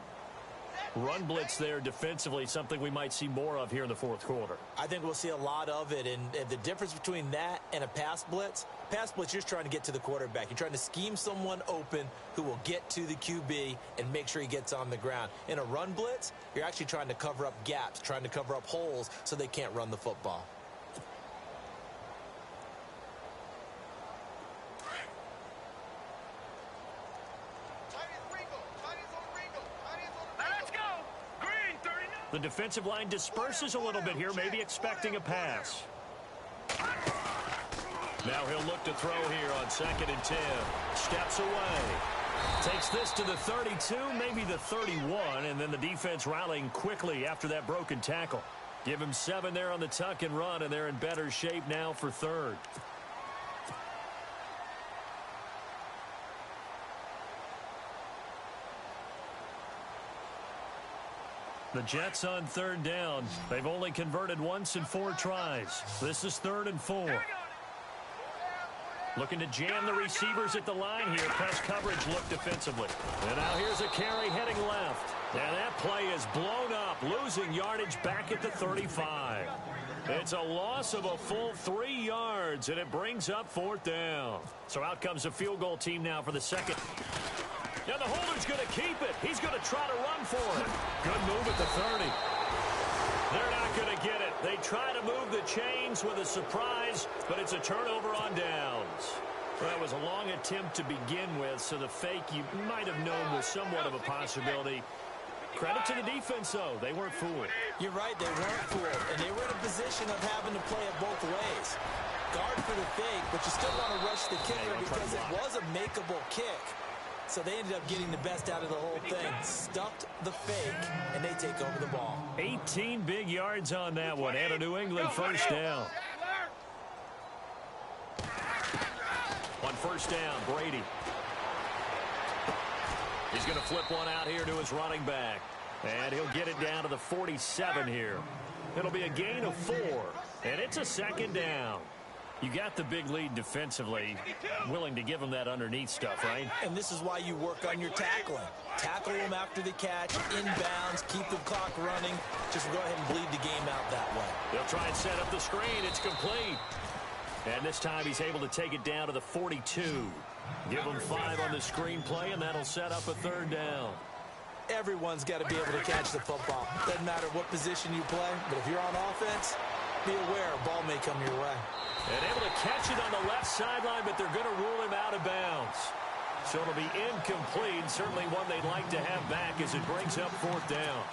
Run blitz there defensively, something we might see more of here in the fourth quarter. I think we'll see a lot of it, and the difference between that and a pass blitz, you're just trying to get to the quarterback. You're trying to scheme someone open who will get to the QB and make sure he gets on the ground. In a run blitz, you're actually trying to cover up gaps, trying to cover up holes so they can't run the football. The defensive line disperses a little bit here, maybe expecting a pass. Now he'll look to throw here on 2nd and 10. Steps away. Takes this to the 32, maybe the 31, and then the defense rallying quickly after that broken tackle. Give him 7 there on the tuck and run, and they're in better shape now for third. The Jets on third down. They've only converted once in 4 tries. This is 3rd and 4. Looking to jam the receivers at the line here. Press coverage look defensively. And now here's a carry heading left. And that play is blown up, losing yardage back at the 35. It's a loss of a full 3 yards, and it brings up 4th down. So out comes the field goal team now for the second. Now the holder's going to keep it. He's going to try to run for it. Good move at the 30. They're not going to get it. They try to move the chains with a surprise, but it's a turnover on downs. Well, that was a long attempt to begin with, so the fake you might have known was somewhat of a possibility. Credit to the defense, though. They weren't fooled. You're right, they weren't fooled, and they were in a position of having to play it both ways. Guard for the fake, but you still want to rush the kicker because it was a makeable kick. So they ended up getting the best out of the whole thing. Stuffed the fake, and they take over the ball. 18 big yards on that one, and a New England first down. On first down, Brady. He's going to flip one out here to his running back. And he'll get it down to the 47 here. It'll be a gain of 4, and it's a second down. You got the big lead defensively, willing to give them that underneath stuff, right? And this is why you work on your tackling. Tackle them after the catch, inbounds, keep the clock running. Just go ahead and bleed the game out that way. They'll try and set up the screen. It's complete. And this time he's able to take it down to the 42. Give him 5 on the screenplay, and that'll set up a 3rd down. Everyone's got to be able to catch the football. Doesn't matter what position you play, but if you're on offense, be aware a ball may come your way. And able to catch it on the left sideline, but they're going to rule him out of bounds. So it'll be incomplete. Certainly one they'd like to have back as it brings up 4th down.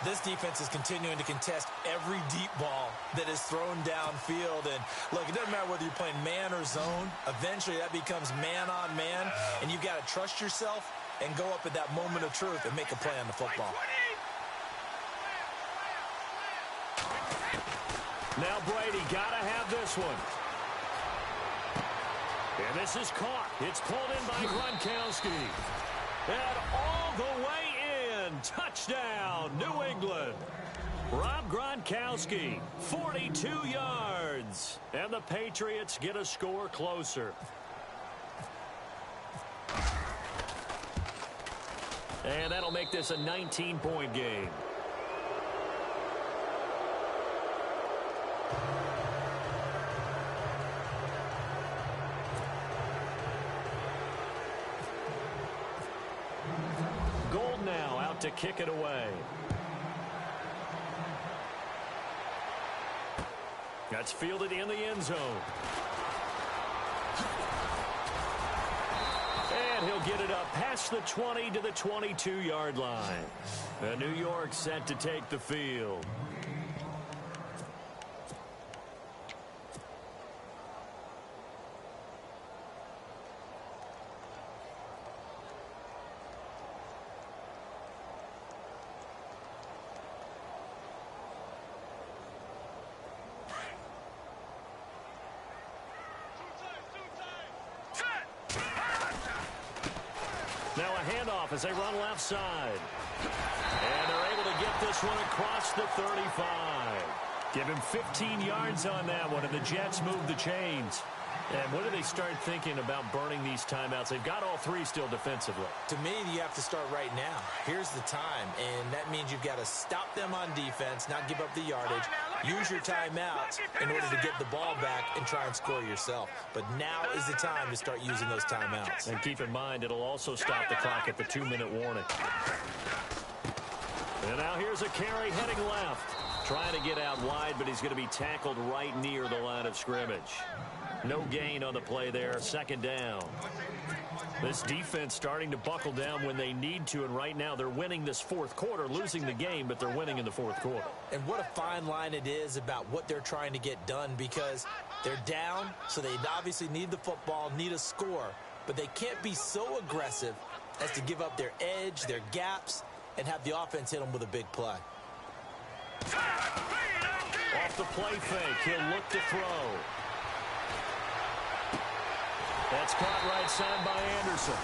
This defense is continuing to contest every deep ball that is thrown downfield. And, look, it doesn't matter whether you're playing man or zone. Eventually that becomes man on man, and you've got to trust yourself and go up at that moment of truth and make a play on the football. Now Brady got to have this one. And this is caught. It's pulled in by Gronkowski. And all the way in. and touchdown, New England. Rob Gronkowski, 42 yards. And the Patriots get a score closer. And that'll make this a 19-point game. Gold now out to kick it away. That's fielded in the end zone. And he'll get it up past the 20 to the 22-yard line. And New York set to take the field. Now a handoff as they run left side. And they're able to get this one across the 35. Give him 15 yards on that one, and the Jets move the chains. And when do they start thinking about burning these timeouts? They've got all three still defensively. To me, you have to start right now. Here's the time, and that means you've got to stop them on defense, not give up the yardage, use your timeouts in order to get the ball back and try and score yourself. But now is the time to start using those timeouts. And keep in mind, it'll also stop the clock at the 2-minute warning. And now here's a carry heading left. Trying to get out wide, but he's going to be tackled right near the line of scrimmage. No gain on the play there. Second down. This defense starting to buckle down when they need to, and right now they're winning this fourth quarter, losing the game, but they're winning in the fourth quarter. And what a fine line it is about what they're trying to get done, because they're down, so they obviously need the football, need a score, but they can't be so aggressive as to give up their edge, their gaps, and have the offense hit them with a big play. Off the play fake, he'll look to throw. That's caught right side by Anderson.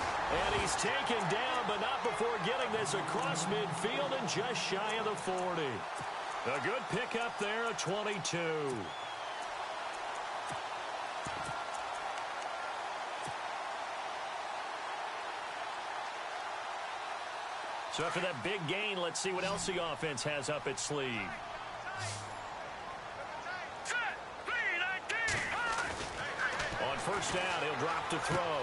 And he's taken down, but not before getting this across midfield and just shy of the 40. A good pickup there, a 22. So after that big gain, let's see what else the offense has up its sleeve. On first down, he'll drop to throw.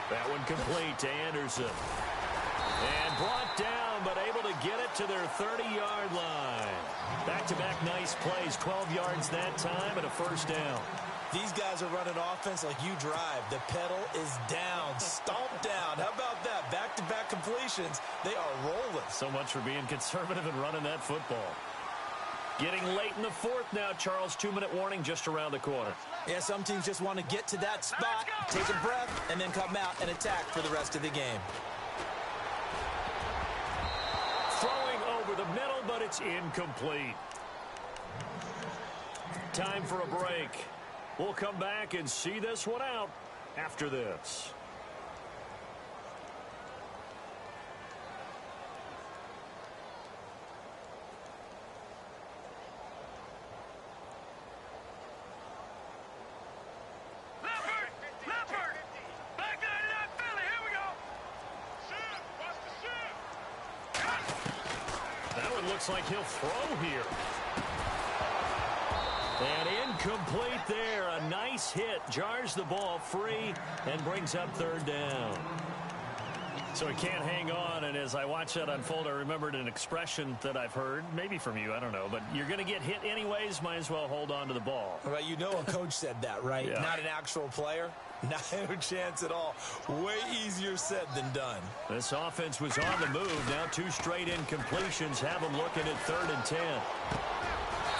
That one complete to Anderson. And brought down, but able to get it to their 30-yard line. Back-to-back nice plays, 12 yards that time and a first down. These guys are running offense like you drive. The pedal is down, stomped down. How about that? Back-to-back completions. They are rolling. So much for being conservative and running that football. Getting late in the fourth now, Charles. 2-minute warning just around the corner. Yeah, some teams just want to get to that spot, take a breath, and then come out and attack for the rest of the game. Throwing over the middle, but it's incomplete. Time for a break. We'll come back and see this one out after this. Looks like he'll throw here. And incomplete there. A nice hit. Jars the ball free and brings up third down. So he can't hang on, and as I watch that unfold, I remembered an expression that I've heard, maybe from you, I don't know, but you're going to get hit anyways, might as well hold on to the ball. Well, you know a coach said that, right? Yeah. Not an actual player. No chance at all. Way easier said than done. This offense was on the move. Now 2 straight incompletions have them looking at 3rd and 10.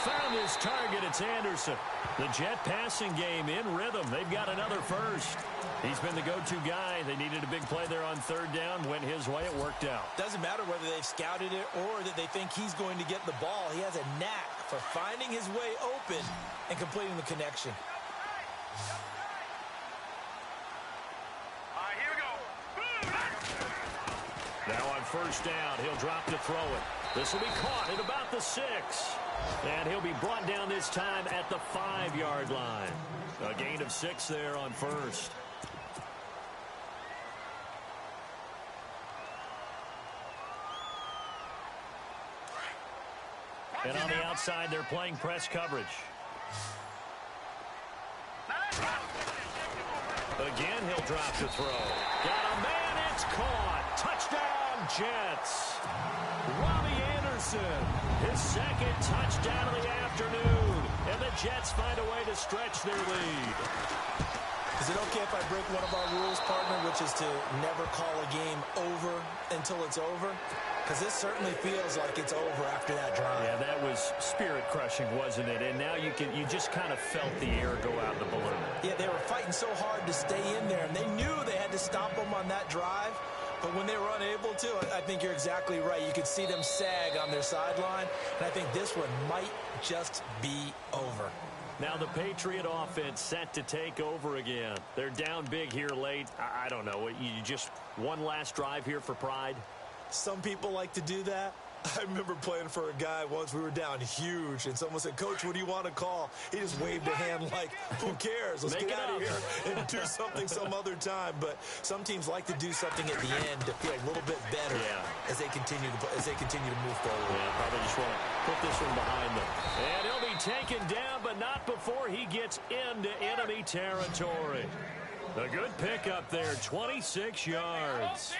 Found his target. It's Anderson. The Jet passing game in rhythm. They've got another first. He's been the go-to guy. They needed a big play there on 3rd down. Went his way. It worked out. Doesn't matter whether they've scouted it or that they think he's going to get the ball. He has a knack for finding his way open and completing the connection. Now on first down, he'll drop to throw it. This will be caught at about the 6. And he'll be brought down this time at the 5-yard line. A gain of 6 there on first. And on the outside, they're playing press coverage. Again, he'll drop to throw. Got a man, it's caught. Touchdown, Jets. Robbie Anderson, his second touchdown of the afternoon. And the Jets find a way to stretch their lead. Is it okay if I break one of our rules, partner, which is to never call a game over until it's over? Because this certainly feels like it's over after that drive. Yeah, that was spirit-crushing, wasn't it? And now you just kind of felt the air go out of the balloon. Yeah, they were fighting so hard to stay in there, and they knew they had to stop them on that drive. But when they were unable to, I think you're exactly right. You could see them sag on their sideline, and I think this one might just be over. Now the Patriot offense set to take over again. They're down big here late. I don't know. You just one last drive here for pride? Some people like to do that. I remember playing for a guy once. We were down huge, and someone said, "Coach, what do you want to call?" He just waved a hand like, who cares? Let's get out of here and do something some other time. But some teams like to do something at the end to feel a little bit better as they continue to move forward. Yeah, probably just want to put this one behind them. And he'll be taken down, but not before he gets into enemy territory. A good pickup there, 26 yards.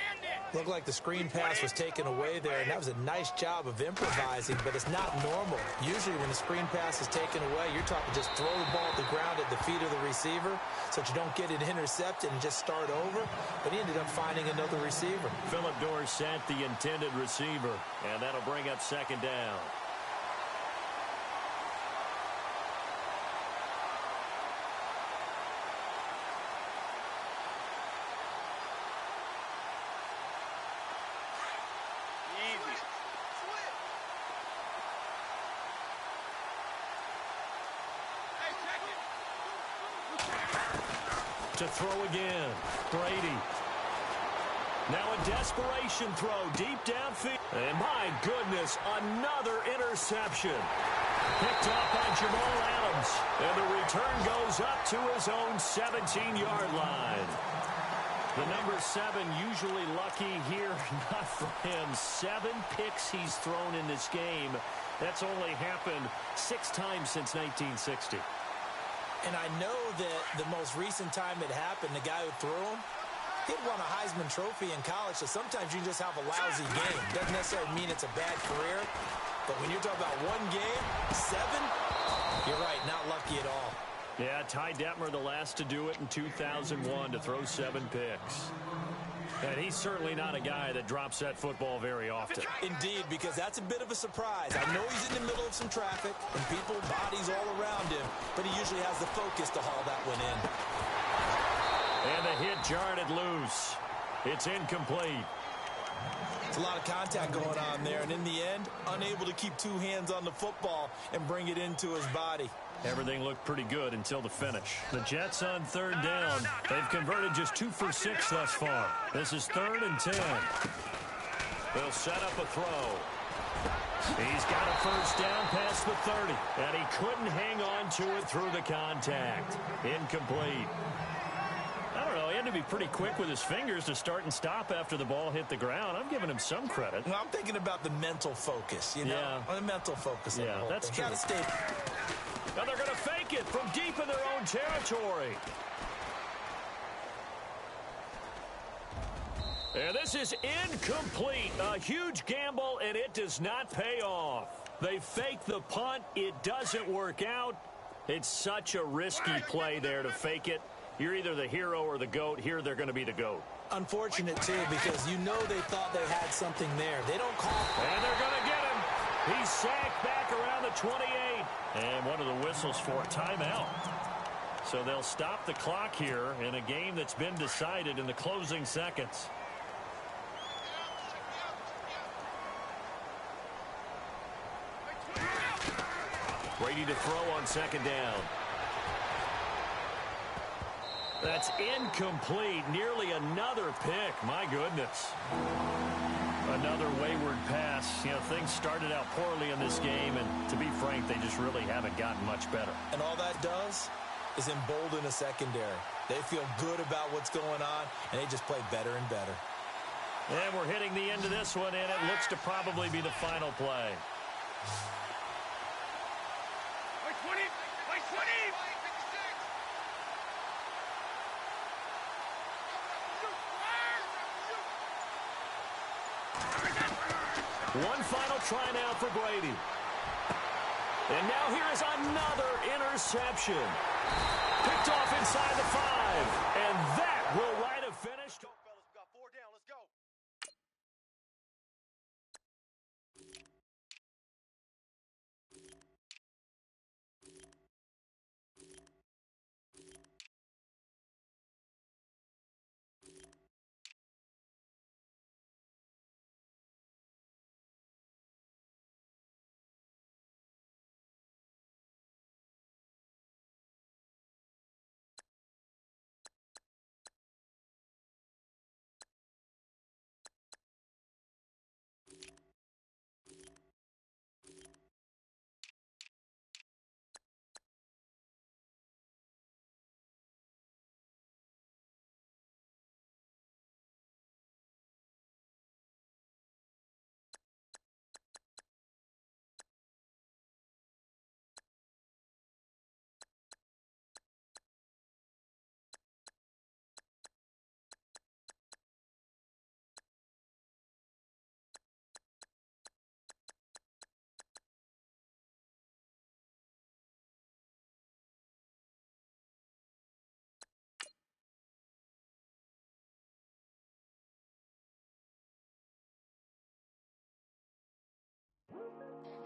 Looked like the screen pass was taken away there, and that was a nice job of improvising, but it's not normal. Usually when the screen pass is taken away, you're talking just throw the ball at the ground at the feet of the receiver so that you don't get it intercepted and just start over, but he ended up finding another receiver. Philip Dorsett, the intended receiver, and that'll bring up second down. To throw again, Brady. Now a desperation throw deep downfield. And my goodness, another interception. Picked up by Jamal Adams. And the return goes up to his own 17-yard line. The number 7 usually lucky here. Not for him. 7 picks he's thrown in this game. That's only happened 6 times since 1960. And I know that the most recent time it happened, the guy who threw him, he'd won a Heisman Trophy in college, so sometimes you just have a lousy game. Doesn't necessarily mean it's a bad career, but when you're talking about one game, 7, you're right, not lucky at all. Yeah, Ty Detmer, the last to do it in 2001, to throw 7 picks. And he's certainly not a guy that drops that football very often. Indeed, because that's a bit of a surprise. I know he's in the middle of some traffic and people, bodies all around him, but he usually has the focus to haul that one in. And the hit jarred it loose. It's incomplete. It's a lot of contact going on there, and in the end, unable to keep 2 hands on the football and bring it into his body. Everything looked pretty good until the finish. The Jets on third down. They've converted just 2 for 6 thus far. This is 3rd and 10. They'll set up a throw. He's got a first down past the 30. And he couldn't hang on to it through the contact. Incomplete. I don't know. He had to be pretty quick with his fingers to start and stop after the ball hit the ground. I'm giving him some credit. Well, I'm thinking about the mental focus, you know? Yeah. The mental focus. Yeah, that's true. Gotta stay. Now they're going to fake it from deep in their own territory. And this is incomplete. A huge gamble, and it does not pay off. They fake the punt. It doesn't work out. It's such a risky play there to fake it. You're either the hero or the GOAT. Here they're going to be the GOAT. Unfortunate, too, because you know they thought they had something there. They don't call. And they're going to get him. He's sacked back around the 28. And one of the whistles for a timeout. So they'll stop the clock here in a game that's been decided in the closing seconds. Brady to throw on second down. That's incomplete. Nearly another pick. My goodness. Another wayward pass. You know, things started out poorly in this game, and to be frank, they just really haven't gotten much better. And all that does is embolden a secondary. They feel good about what's going on, and they just play better and better. And we're hitting the end of this one, and it looks to probably be the final play. Play 20! Play 20! One final try now for Brady. And now here is another interception. Picked off inside the 5. And that will write a finish. Go, fellas. We got 4 down. Let's go.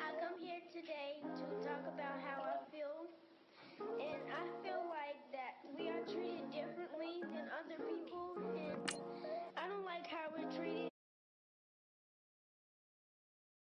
I come here today to talk about how